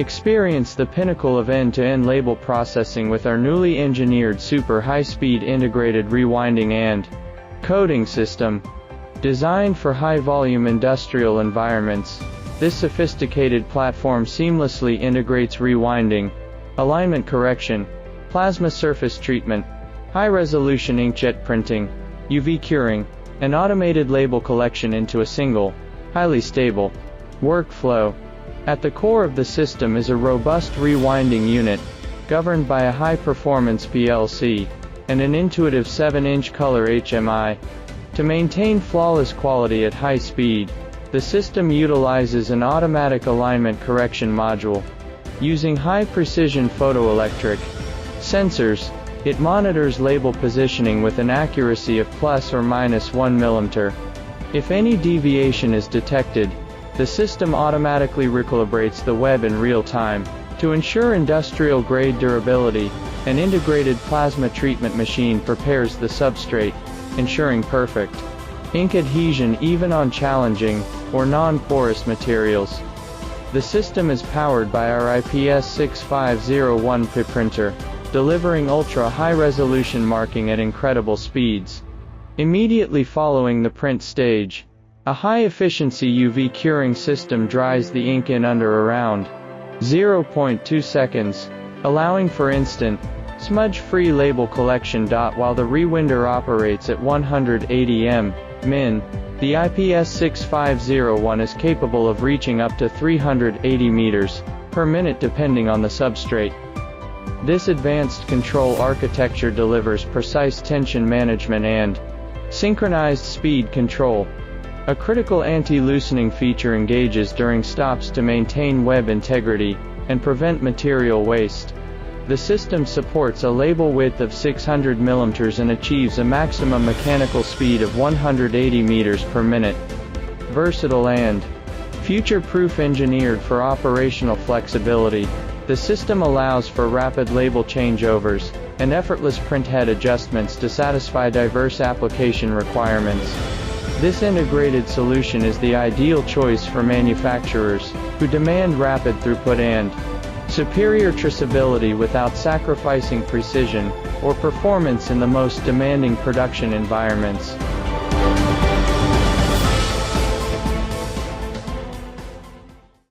Experience the pinnacle of end-to-end label processing with our newly engineered super high-speed integrated rewinding and coding system. Designed for high-volume industrial environments, this sophisticated platform seamlessly integrates rewinding, alignment correction, plasma surface treatment, high-resolution inkjet printing, UV curing, and automated label collection into a single, highly stable workflow. At the core of the system is a robust rewinding unit, governed by a high-performance PLC, and an intuitive 7-inch color HMI. To maintain flawless quality at high speed, the system utilizes an automatic alignment correction module. Using high-precision photoelectric sensors, it monitors label positioning with an accuracy of plus or minus 1 mm. If any deviation is detected, the system automatically recalibrates the web in real time. To ensure industrial-grade durability, an integrated plasma treatment machine prepares the substrate, ensuring perfect ink adhesion even on challenging, or non-porous materials. The system is powered by our IPS 6501 printer, delivering ultra-high-resolution marking at incredible speeds. Immediately following the print stage, a high-efficiency UV curing system dries the ink in under around 0.2 seconds, allowing for instant, smudge-free label collection. While the rewinder operates at 180 min, the IPS 6501 is capable of reaching up to 380 meters per minute depending on the substrate. This advanced control architecture delivers precise tension management and synchronized speed control. A critical anti-loosening feature engages during stops to maintain web integrity and prevent material waste. The system supports a label width of 600 mm and achieves a maximum mechanical speed of 180 meters per minute. Versatile and future-proof. Engineered for operational flexibility, the system allows for rapid label changeovers and effortless printhead adjustments to satisfy diverse application requirements. This integrated solution is the ideal choice for manufacturers who demand rapid throughput and superior traceability without sacrificing precision or performance in the most demanding production environments.